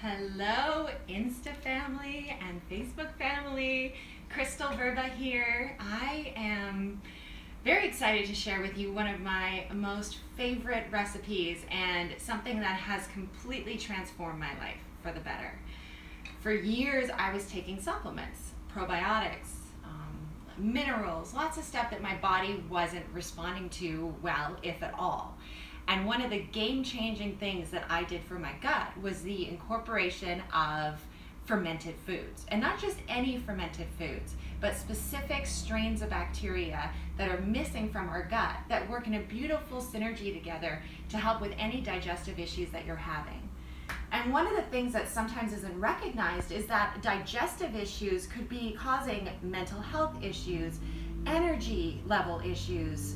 Hello, Insta family and Facebook family. Crystal Verba here. I am very excited to share with you one of my most favorite recipes and something that has completely transformed my life for the better. For years, I was taking supplements, probiotics, minerals, lots of stuff that my body wasn't responding to well, if at all. And one of the game-changing things that I did for my gut was the incorporation of fermented foods. And not just any fermented foods, but specific strains of bacteria that are missing from our gut that work in a beautiful synergy together to help with any digestive issues that you're having. And one of the things that sometimes isn't recognized is that digestive issues could be causing mental health issues, energy level issues,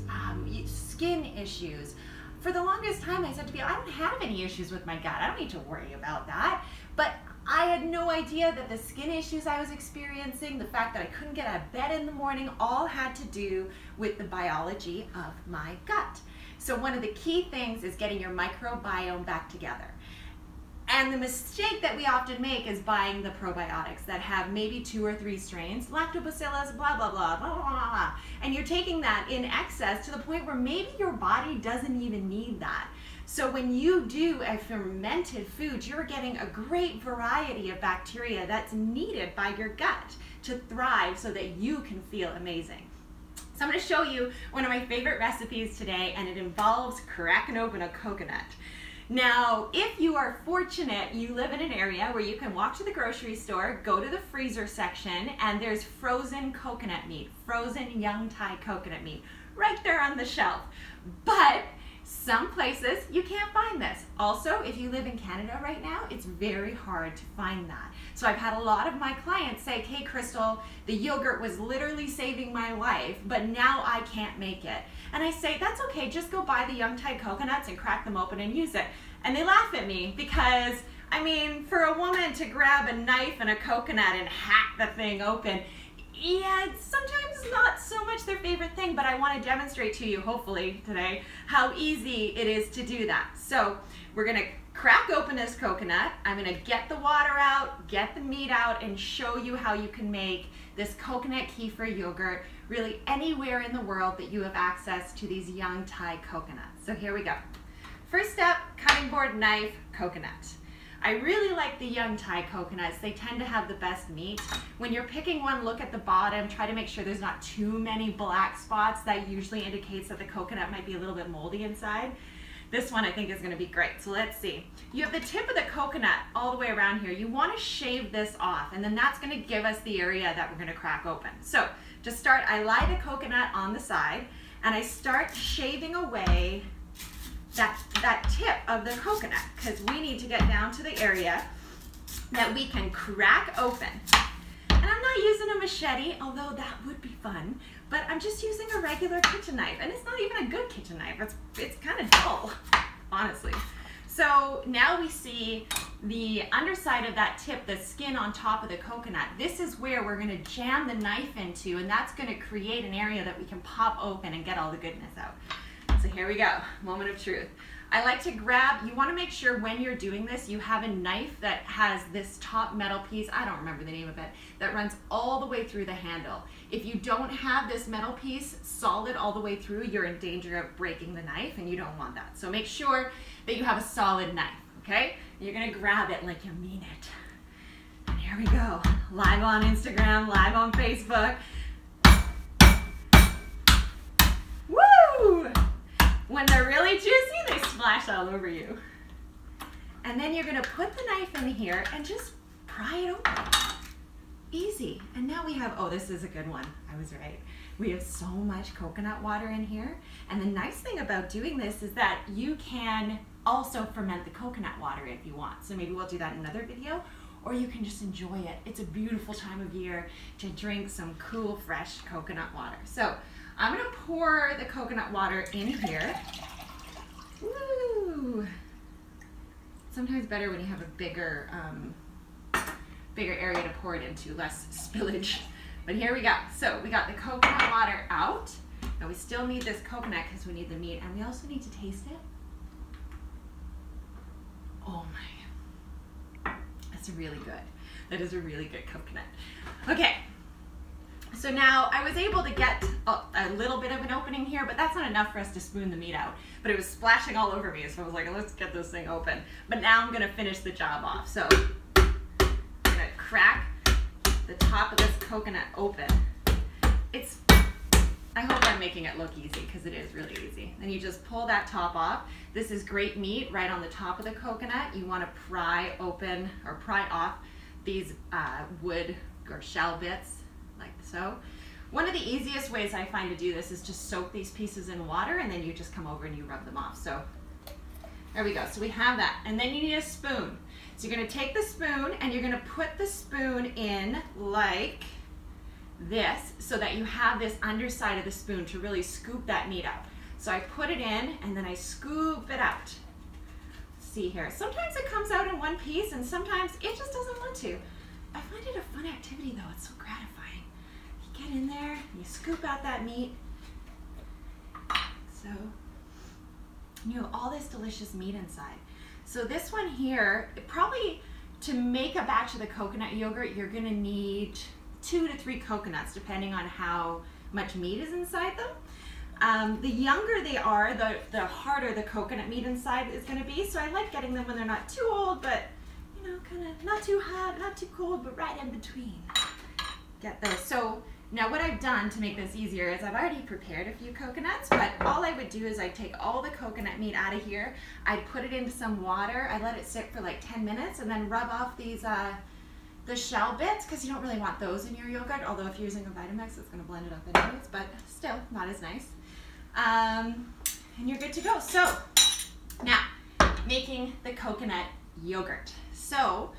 skin issues. For the longest time, I said to people, I don't have any issues with my gut. I don't need to worry about that. But I had no idea that the skin issues I was experiencing, the fact that I couldn't get out of bed in the morning, all had to do with the biology of my gut. So one of the key things is getting your microbiome back together. And the mistake that we often make is buying the probiotics that have maybe 2 or 3 strains, lactobacillus, blah, blah, blah, blah, blah, blah. And you're taking that in excess to the point where maybe your body doesn't even need that. So when you do a fermented food, you're getting a great variety of bacteria that's needed by your gut to thrive so that you can feel amazing. So I'm going to show you one of my favorite recipes today, and it involves cracking open a coconut. Now, if you are fortunate, you live in an area where you can walk to the grocery store, go to the freezer section, and there's frozen coconut meat, frozen young Thai coconut meat, right there on the shelf. But some places you can't find this. Also, if you live in Canada right now, it's very hard to find that. So I've had a lot of my clients say, hey Crystal, the yogurt was literally saving my life, but now I can't make it. And I say, that's okay, just go buy the young Thai coconuts and crack them open and use it. And they laugh at me because, I mean, for a woman to grab a knife and a coconut and hack the thing open, yeah, it's sometimes not so much their favorite thing, but I want to demonstrate to you, hopefully today, how easy it is to do that. So we're going to crack open this coconut. I'm going to get the water out, get the meat out, and show you how you can make this coconut kefir yogurt really anywhere in the world that you have access to these young Thai coconuts. So here we go. First step, cutting board knife, coconut. I really like the young Thai coconuts. They tend to have the best meat. When you're picking one, look at the bottom. Try to make sure there's not too many black spots. That usually indicates that the coconut might be a little bit moldy inside. This one I think is going to be great. So let's see. You have the tip of the coconut all the way around here. You want to shave this off, and then that's going to give us the area that we're going to crack open. So to start, I lie the coconut on the side, and I start shaving away that tip of the coconut, because we need to get down to the area that we can crack open. And I'm not using a machete, although that would be fun, but I'm just using a regular kitchen knife, and it's not even a good kitchen knife. It's kind of dull, honestly. So now we see the underside of that tip, the skin on top of the coconut. This is where we're going to jam the knife into, and that's going to create an area that we can pop open and get all the goodness out. So here we go, moment of truth. I like to grab, you want to make sure when you're doing this, you have a knife that has this top metal piece, I don't remember the name of it, that runs all the way through the handle. If you don't have this metal piece solid all the way through, you're in danger of breaking the knife, and you don't want that. So make sure that you have a solid knife, okay? You're going to grab it like you mean it. And here we go, live on Instagram, live on Facebook. Woo! When they're really juicy, they splash all over you. And then you're going to put the knife in here and just pry it open. Easy. And now we have, oh, this is a good one. I was right. We have so much coconut water in here. And the nice thing about doing this is that you can also ferment the coconut water if you want. So maybe we'll do that in another video, or you can just enjoy it. It's a beautiful time of year to drink some cool, fresh coconut water. So I'm going to pour the coconut water in here. Woo! Sometimes better when you have a bigger area to pour it into, less spillage. But here we go. So we got the coconut water out. Now we still need this coconut because we need the meat, and we also need to taste it. Oh my. That's really good. That is a really good coconut. Okay, so now I was able to get a little bit of an opening here, but that's not enough for us to spoon the meat out. But it was splashing all over me, so I was like, let's get this thing open. But now I'm gonna finish the job off. So I'm gonna crack the top of this coconut open. I hope I'm making it look easy, because it is really easy. Then you just pull that top off. This is great meat right on the top of the coconut. You want to pry open or pry off these wood or shell bits like so. One of the easiest ways I find to do this is just soak these pieces in water, and then you just come over and you rub them off. So there we go. So we have that. And then you need a spoon. So you're going to take the spoon and you're going to put the spoon in like this, so that you have this underside of the spoon to really scoop that meat up. So I put it in and then I scoop it out. See here, sometimes it comes out in one piece and sometimes it just doesn't want to. I find it a fun activity though, it's so gratifying. You get in there, you scoop out that meat. So you have all this delicious meat inside. So this one here, probably to make a batch of the coconut yogurt, you're gonna need 2 to 3 coconuts, depending on how much meat is inside them. The younger they are, the harder the coconut meat inside is going to be. So I like getting them when they're not too old, but you know, kind of not too hot, not too cold, but right in between. Get those. So now what I've done to make this easier is I've already prepared a few coconuts, but all I would do is I'd take all the coconut meat out of here, I'd put it into some water, I'd let it sit for like 10 minutes, and then rub off these the shell bits, because you don't really want those in your yogurt, although if you're using a Vitamix, it's going to blend it up anyways, but still not as nice. And you're good to go. So now, making the coconut yogurt. So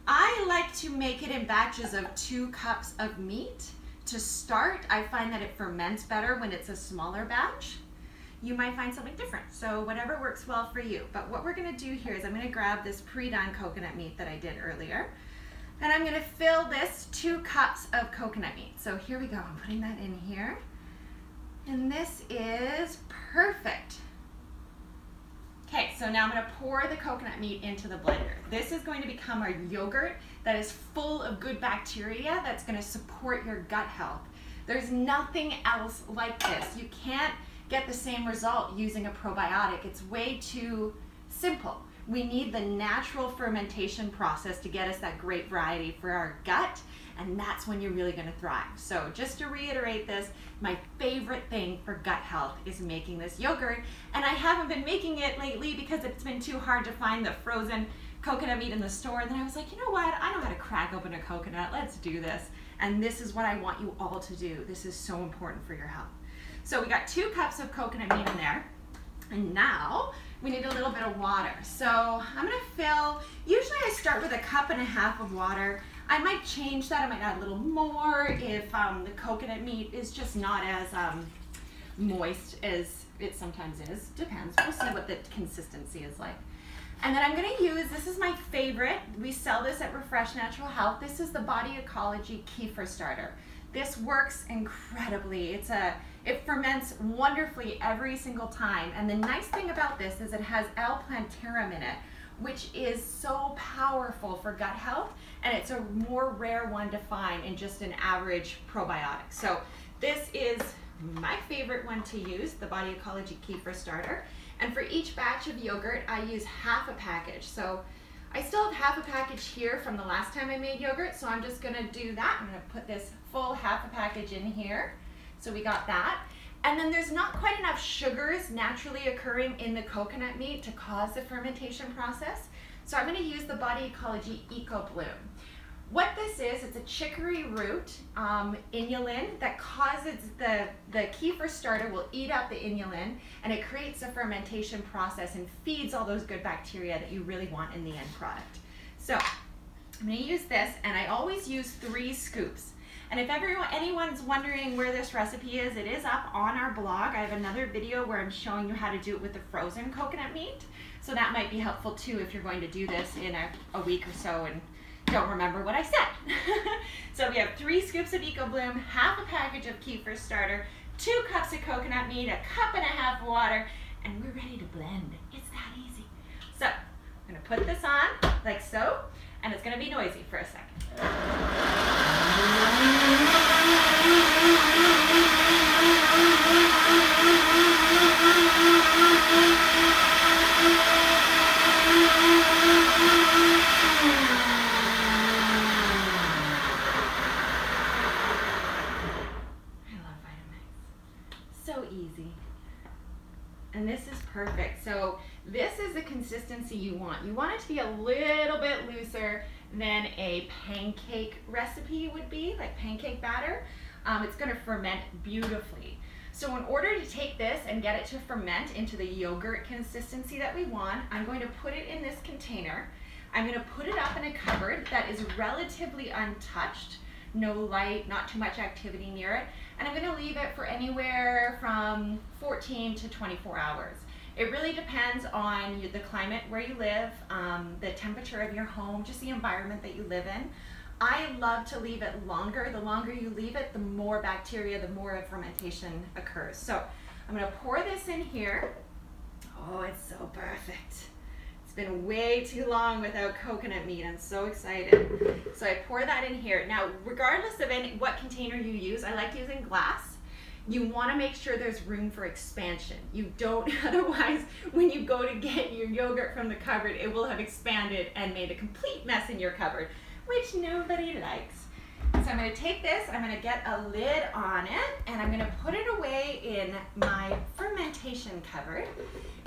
I like to make it in batches of 2 cups of meat. To start, I find that it ferments better when it's a smaller batch. You might find something different, so whatever works well for you. But what we're going to do here is I'm going to grab this pre-done coconut meat that I did earlier, and I'm going to fill this 2 cups of coconut meat. So here we go. I'm putting that in here. And this is perfect. Okay, so now I'm going to pour the coconut meat into the blender. This is going to become our yogurt that is full of good bacteria that's going to support your gut health. There's nothing else like this. You can't get the same result using a probiotic. It's way too simple. We need the natural fermentation process to get us that great variety for our gut, and that's when you're really going to thrive. So just to reiterate this, my favorite thing for gut health is making this yogurt, and I haven't been making it lately because it's been too hard to find the frozen coconut meat in the store. And then I was like, you know what, I know how to crack open a coconut, let's do this. And this is what I want you all to do. This is so important for your health. So we got 2 cups of coconut meat in there, and now we need a little bit of water. So I'm gonna fill, usually I start with 1.5 cups of water. I might change that, I might add a little more if the coconut meat is just not as moist as it sometimes is. Depends, we'll see what the consistency is like. And then I'm gonna use, this is my favorite, we sell this at Refresh Natural Health. This is the Body Ecology Kefir Starter. This works incredibly. It ferments wonderfully every single time. And the nice thing about this is it has L-plantarum in it, which is so powerful for gut health, and it's a more rare one to find in just an average probiotic. So this is my favorite one to use, the Body Ecology Kefir Starter. And for each batch of yogurt, I use half a package. So I still have half a package here from the last time I made yogurt, so I'm just gonna do that. I'm gonna put this full half a package in here. So we got that. And then there's not quite enough sugars naturally occurring in the coconut meat to cause the fermentation process. So I'm gonna use the Body Ecology Eco Bloom. What this is, it's a chicory root inulin that causes the kefir starter will eat up the inulin, and it creates a fermentation process and feeds all those good bacteria that you really want in the end product. So I'm gonna use this, and I always use 3 scoops. And if anyone's wondering where this recipe is, it is up on our blog. I have another video where I'm showing you how to do it with the frozen coconut meat. So that might be helpful too if you're going to do this in a week or so and don't remember what I said. So we have 3 scoops of Eco Bloom, half a package of kefir starter, 2 cups of coconut meat, 1.5 cups water, and we're ready to blend. It's that easy. So I'm gonna put this on like so, and and it's going to be noisy for a second. So easy. And this is perfect. So this is the consistency you want. You want it to be a little bit looser than a pancake recipe would be, like pancake batter. It's going to ferment beautifully. So in order to take this and get it to ferment into the yogurt consistency that we want, I'm going to put it in this container. I'm going to put it up in a cupboard that is relatively untouched. No light, not too much activity near it. And I'm going to leave it for anywhere from 14 to 24 hours. It really depends on the climate where you live, the temperature of your home, just the environment that you live in. I love to leave it longer. The longer you leave it, the more bacteria, the more fermentation occurs. So I'm going to pour this in here. Oh, it's so perfect. It's been way too long without coconut meat. I'm so excited. So I pour that in here. Now, regardless of what container you use, I like using glass. You want to make sure there's room for expansion. You don't, otherwise, when you go to get your yogurt from the cupboard, it will have expanded and made a complete mess in your cupboard, which nobody likes. So I'm going to take this, I'm going to get a lid on it, and I'm going to put it away in my fermentation cupboard.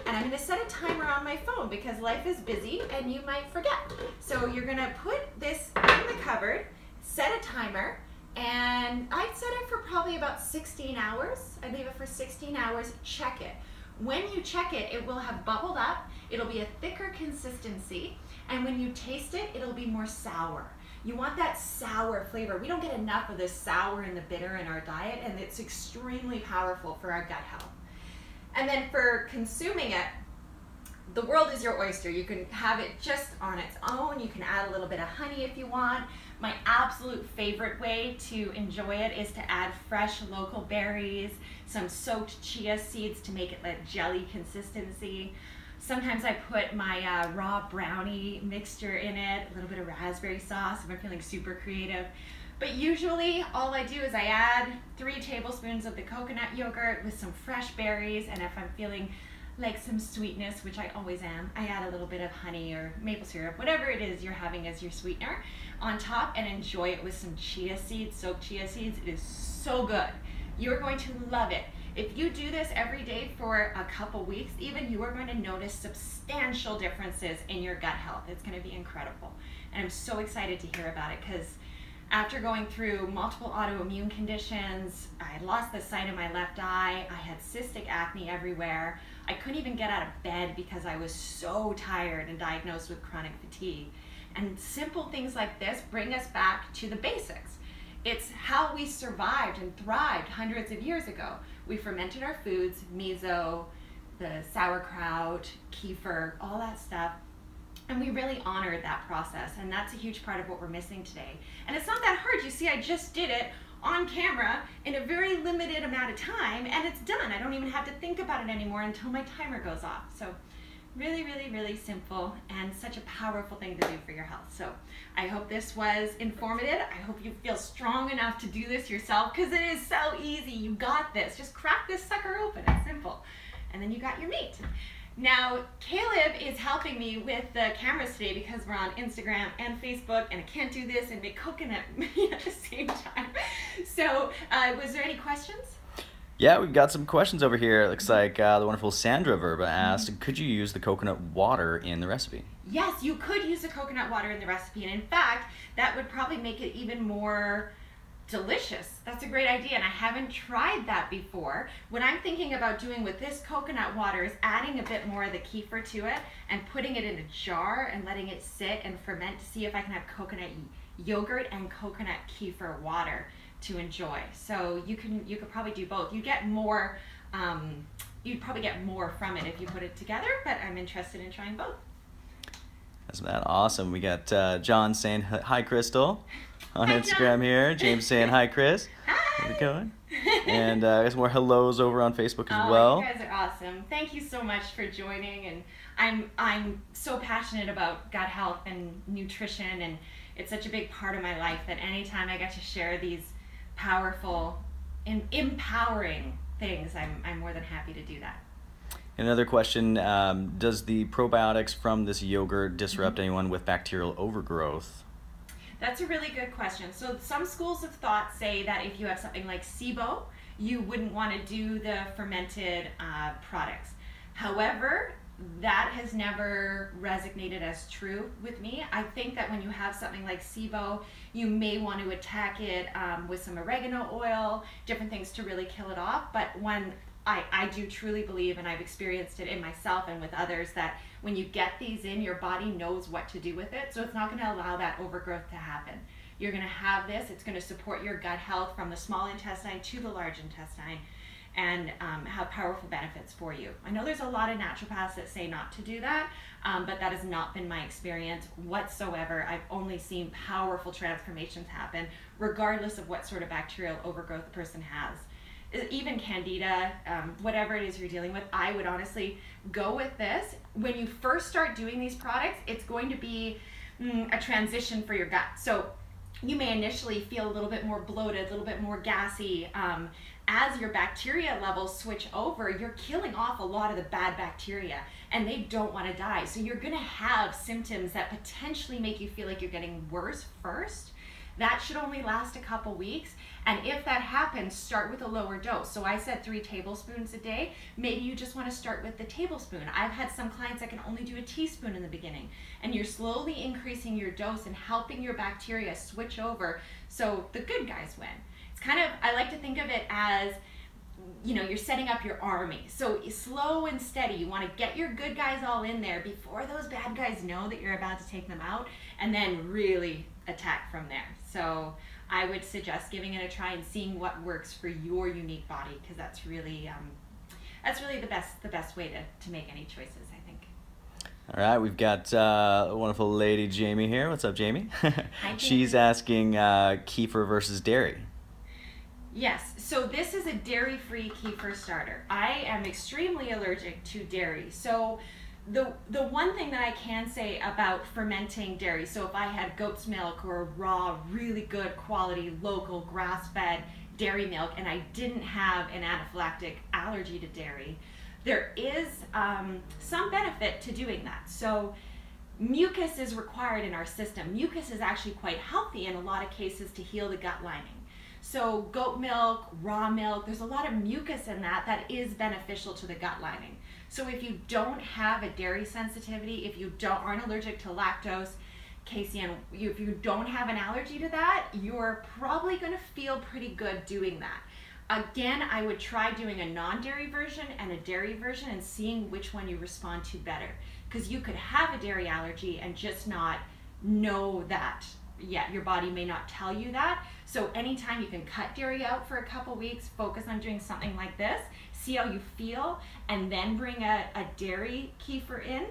And I'm going to set a timer on my phone because life is busy and you might forget. So you're going to put this in the cupboard, set a timer, and I'd set it for probably about 16 hours. I leave it for 16 hours, check it. When you check it, it will have bubbled up, it'll be a thicker consistency, and when you taste it, it'll be more sour. You want that sour flavor. We don't get enough of this sour and the bitter in our diet, and it's extremely powerful for our gut health. And then for consuming it, the world is your oyster. You can have it just on its own. You can add a little bit of honey if you want. My absolute favorite way to enjoy it is to add fresh local berries, some soaked chia seeds to make it that jelly consistency. Sometimes I put my raw brownie mixture in it, a little bit of raspberry sauce if I'm feeling super creative. But usually all I do is I add 3 tablespoons of the coconut yogurt with some fresh berries, and if I'm feeling like some sweetness, which I always am, I add a little bit of honey or maple syrup, whatever it is you're having as your sweetener, on top, and enjoy it with some chia seeds, soaked chia seeds. It is so good. You're going to love it. If you do this every day for a couple weeks, even, you are going to notice substantial differences in your gut health. It's going to be incredible. And I'm so excited to hear about it because after going through multiple autoimmune conditions, I had lost the sight of my left eye, I had cystic acne everywhere, I couldn't even get out of bed because I was so tired and diagnosed with chronic fatigue. And simple things like this bring us back to the basics. It's how we survived and thrived hundreds of years ago. We fermented our foods, miso, the sauerkraut, kefir, all that stuff. And we really honored that process, and that's a huge part of what we're missing today. And it's not that hard. You see, I just did it on camera in a very limited amount of time, and it's done. I don't even have to think about it anymore until my timer goes off. So really, really, really simple, and such a powerful thing to do for your health. So I hope this was informative. I hope you feel strong enough to do this yourself, because it is so easy. You got this. Just crack this sucker open. It's simple. And then you got your meat. Now, Caleb is helping me with the cameras today because we're on Instagram and Facebook, and I can't do this and make coconut meat at the same time. So, was there any questions? Yeah, we've got some questions over here. It looks like the wonderful Sandra Verba asked, could you use the coconut water in the recipe? Yes, you could use the coconut water in the recipe, and in fact, that would probably make it even more delicious. That's a great idea, and I haven't tried that before. What I'm thinking about doing with this coconut water is adding a bit more of the kefir to it and putting it in a jar and letting it sit and ferment to see if I can have coconut yogurt and coconut kefir water to enjoy. So you could probably do both. You get more, you'd probably get more from it if you put it together, but I'm interested in trying both. Isn't that awesome? We got John saying hi, Crystal, on Hi, Instagram John. here. James saying hi, Chris. Hi. How's it going? And some more hellos over on Facebook as Oh, well. you guys are awesome. Thank you so much for joining. And I'm so passionate about gut health and nutrition, and it's such a big part of my life that anytime I get to share these powerful and empowering things, I'm more than happy to do that. Another question, does the probiotics from this yogurt disrupt anyone with bacterial overgrowth? That's a really good question. So some schools of thought say that if you have something like SIBO, you wouldn't want to do the fermented products. However, that has never resonated as true with me. I think that when you have something like SIBO, you may want to attack it with some oregano oil, different things to really kill it off. But when I do truly believe, and I've experienced it in myself and with others, that when you get these in, your body knows what to do with it. So it's not going to allow that overgrowth to happen. You're going to have this, it's going to support your gut health from the small intestine to the large intestine, and have powerful benefits for you. I know there's a lot of naturopaths that say not to do that, but that has not been my experience whatsoever. I've only seen powerful transformations happen regardless of what sort of bacterial overgrowth the person has. Even candida, whatever it is you're dealing with, I would honestly go with this. When you first start doing these products, it's going to be a transition for your gut. So you may initially feel a little bit more bloated, a little bit more gassy. As your bacteria levels switch over, you're killing off a lot of the bad bacteria, and they don't want to die. So you're going to have symptoms that potentially make you feel like you're getting worse first. That should only last a couple weeks. And if that happens, start with a lower dose. So I said 3 tablespoons a day. Maybe you just want to start with the tablespoon. I've had some clients that can only do a teaspoon in the beginning. And you're slowly increasing your dose and helping your bacteria switch over so the good guys win. It's kind of, I like to think of it as, you know, you're setting up your army. So slow and steady. You want to get your good guys all in there before those bad guys know that you're about to take them out, and then really attack from there. So I would suggest giving it a try and seeing what works for your unique body, because that's really the best way to make any choices, I think. All right, we've got a wonderful lady, Jamie, here. What's up, Jamie? Hi, Jamie. She's asking kefir versus dairy. Yes, so this is a dairy-free kefir starter. I am extremely allergic to dairy. So the one thing that I can say about fermenting dairy, so if I had goat's milk or raw, really good quality, local, grass-fed dairy milk, and I didn't have an anaphylactic allergy to dairy, there is some benefit to doing that. So mucus is required in our system. Mucus is actually quite healthy in a lot of cases to heal the gut lining. So goat milk, raw milk, there's a lot of mucus in that is beneficial to the gut lining. So if you don't have a dairy sensitivity, if you aren't allergic to lactose, casein, if you don't have an allergy to that, you're probably going to feel pretty good doing that. Again, I would try doing a non-dairy version and a dairy version and seeing which one you respond to better. Because you could have a dairy allergy and just not know that yet. Your body may not tell you that. So anytime you can cut dairy out for a couple weeks, focus on doing something like this, see how you feel, and then bring a dairy kefir in,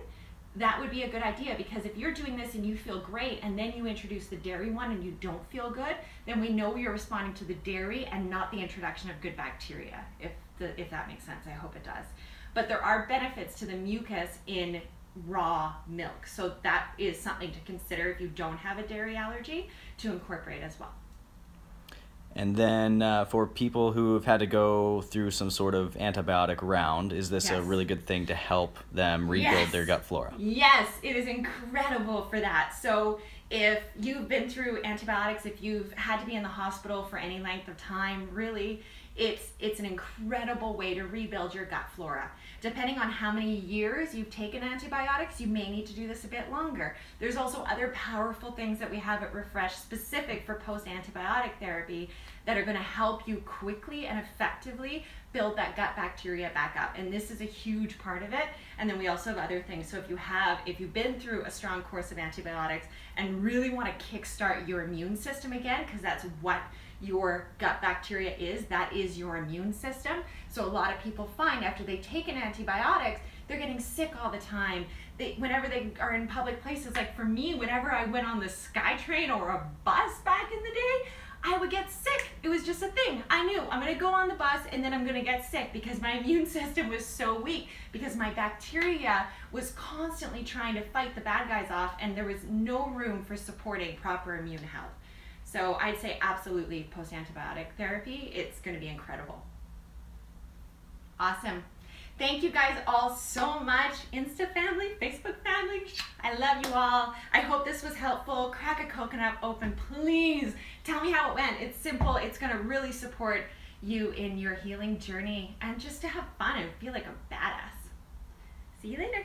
that would be a good idea. Because if you're doing this and you feel great, and then you introduce the dairy one and you don't feel good, then we know you're responding to the dairy and not the introduction of good bacteria, if that makes sense. I hope it does. But there are benefits to the mucus in raw milk. So that is something to consider if you don't have a dairy allergy, to incorporate as well. And then for people who have had to go through some sort of antibiotic round, is this a really good thing to help them rebuild their gut flora? Yes, it is incredible for that. So if you've been through antibiotics, if you've had to be in the hospital for any length of time, really, it's an incredible way to rebuild your gut flora. Depending on how many years you've taken antibiotics, you may need to do this a bit longer. There's also other powerful things that we have at Refresh specific for post-antibiotic therapy that are going to help you quickly and effectively build that gut bacteria back up. And this is a huge part of it. And then we also have other things. So if you've been through a strong course of antibiotics and really want to kickstart your immune system again, because that's what your gut bacteria is, that is your immune system. So a lot of people find after they've taken antibiotics, they're getting sick all the time. Whenever they are in public places, like for me, whenever I went on the SkyTrain or a bus back in the day, I would get sick. It was just a thing. I knew I'm going to go on the bus and then I'm going to get sick because my immune system was so weak, because my bacteria was constantly trying to fight the bad guys off, and there was no room for supporting proper immune health. So I'd say absolutely post-antibiotic therapy. It's going to be incredible. Awesome. Thank you guys all so much. Insta family, Facebook family, I love you all. I hope this was helpful. Crack a coconut open, please. Tell me how it went. It's simple. It's going to really support you in your healing journey and just to have fun and feel like a badass. See you later.